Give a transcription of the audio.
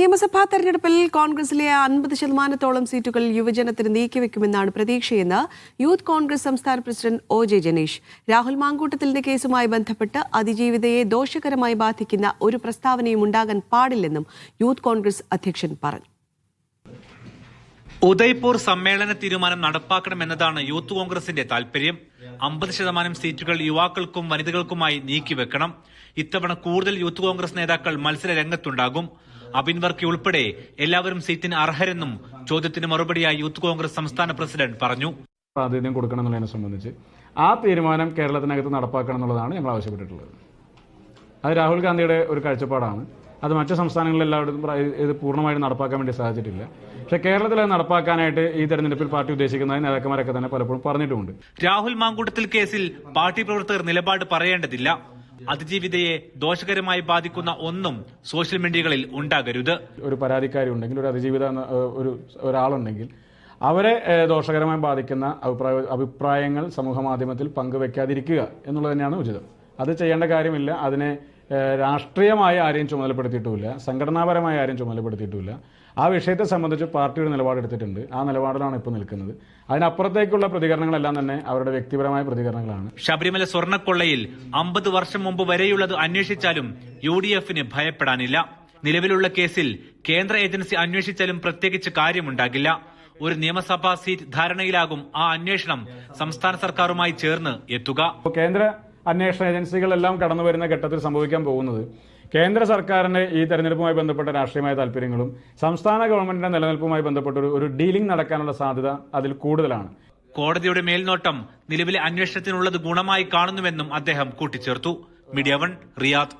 നിയമസഭാ തെരഞ്ഞെടുപ്പിൽ കോൺഗ്രസിലെ 50% സീറ്റുകൾ യുവജനത്തിന് നീക്കിവെക്കുമെന്നാണ് പ്രതീക്ഷയെന്ന് യൂത്ത് കോൺഗ്രസ് സംസ്ഥാന പ്രസിഡന്റ് ഒ.ജെ. ജനീഷ്. രാഹുൽ മാങ്കൂട്ടത്തിലിന്റെ കേസുമായി ബന്ധപ്പെട്ട് അതിജീവിതയെ ദോഷകരമായി ബാധിക്കുന്ന ഒരു പ്രസ്താവനയും ഉണ്ടാകാൻ പാടില്ലെന്നും യൂത്ത് കോൺഗ്രസ് അധ്യക്ഷൻ പറഞ്ഞു. ഉദയ്പൂർ സമ്മേളന തീരുമാനം നടപ്പാക്കണമെന്നതാണ് യൂത്ത് കോൺഗ്രസിന്റെ താൽപര്യം. 50% സീറ്റുകൾ യുവാക്കൾക്കും വനിതകൾക്കുമായി നീക്കിവെക്കണം. ഇത്തവണ കൂടുതൽ യൂത്ത് കോൺഗ്രസ് നേതാക്കൾ മത്സര രംഗത്തുണ്ടാകും. അബിൻ വർക്കി ഉൾപ്പെടെ എല്ലാവരും സീറ്റിന് അർഹരെന്നും ചോദ്യത്തിന് മറുപടിയായി യൂത്ത് കോൺഗ്രസ് സംസ്ഥാന പ്രസിഡന്റ് പറഞ്ഞു. പ്രാതിനിധ്യം കൊടുക്കണം എന്നുള്ളതിനെ സംബന്ധിച്ച് ആ തീരുമാനം കേരളത്തിനകത്ത് നടപ്പാക്കണം എന്നുള്ളതാണ് ഞങ്ങൾ ആവശ്യപ്പെട്ടിട്ടുള്ളത്. അത് രാഹുൽ ഗാന്ധിയുടെ ഒരു കാഴ്ചപ്പാടാണ്. അത് മറ്റു സംസ്ഥാനങ്ങളിൽ എല്ലാവരും ഇത് പൂർണ്ണമായിട്ട് നടപ്പാക്കാൻ വേണ്ടി സാധിച്ചിട്ടില്ല. പക്ഷേ കേരളത്തിൽ അത് നടപ്പാക്കാനായിട്ട് ഈ തെരഞ്ഞെടുപ്പിൽ പാർട്ടി ഉദ്ദേശിക്കുന്നതായി നേതാക്കന്മാരൊക്കെ തന്നെ പലപ്പോഴും പറഞ്ഞിട്ടുമുണ്ട്. രാഹുൽ മാങ്കൂട്ടത്തിൽ കേസിൽ പാർട്ടി പ്രവർത്തകർ നിലപാട് പറയേണ്ടതില്ല. അതിജീവിതയെ ദോഷകരമായി ബാധിക്കുന്ന ഒന്നും സോഷ്യൽ മീഡിയകളിൽ ഉണ്ടാകരുത്. ഒരു പരാതിക്കാരി ഉണ്ടെങ്കിൽ, ഒരു അതിജീവിത ഒരാളുണ്ടെങ്കിൽ അവരെ ദോഷകരമായി ബാധിക്കുന്ന അഭിപ്രായങ്ങൾ സമൂഹ മാധ്യമത്തിൽ പങ്കുവെക്കാതിരിക്കുക എന്നുള്ളത് തന്നെയാണ് ഉചിതം. അത് ചെയ്യേണ്ട കാര്യമില്ല. അതിനെ രാഷ്ട്രീയമായി ആരെയും ചുമതലപ്പെടുത്തിയിട്ടുമില്ല, സംഘടനാപരമായി ആരെയും ചുമതലപ്പെടുത്തിയിട്ടുമില്ല. ആ വിഷയത്തെ സംബന്ധിച്ച് പാർട്ടിയുടെ നിലപാടെടുത്തിട്ടുണ്ട്. ആ നിലപാടിലാണ് ഇപ്പോൾ നിൽക്കുന്നത്. അതിനപ്പുറത്തേക്കുള്ള പ്രതികരണങ്ങളെല്ലാം തന്നെ അവരുടെ വ്യക്തിപരമായ പ്രതികരണങ്ങളാണ്. ശബരിമല സ്വർണ്ണക്കൊള്ളയിൽ 50 വർഷം മുമ്പ് വരെയുള്ളത് അന്വേഷിച്ചാലും UDFന് ഭയപ്പെടാനില്ല. നിലവിലുള്ള കേസിൽ കേന്ദ്ര ഏജൻസി അന്വേഷിച്ചാലും പ്രത്യേകിച്ച് കാര്യമുണ്ടാകില്ല. ഒരു നിയമസഭാ സീറ്റ് ധാരണയിലാകും ആ അന്വേഷണം സംസ്ഥാന സർക്കാരുമായി ചേർന്ന് എത്തുക. കേന്ദ്ര അന്വേഷണ ഏജൻസികളെല്ലാം കടന്നു വരുന്ന ഘട്ടത്തിൽ സംഭവിക്കാൻ പോകുന്നത് കേന്ദ്ര സർക്കാരിന്റെ ഈ തെരഞ്ഞെടുപ്പുമായി ബന്ധപ്പെട്ട രാഷ്ട്രീയമായ താല്പര്യങ്ങളും സംസ്ഥാന ഗവൺമെന്റിന്റെ നിലനിൽപ്പുമായി ബന്ധപ്പെട്ട ഒരു ഡീലിംഗ് നടക്കാനുള്ള സാധ്യത അതിൽ കൂടുതലാണ്. കോടതിയുടെ മേൽനോട്ടം നിലവിലെ അന്വേഷണത്തിനുള്ളത് ഗുണമായി കാണുന്നുവെന്നും അദ്ദേഹം കൂട്ടിച്ചേർത്തു. Media 1 Riyadh.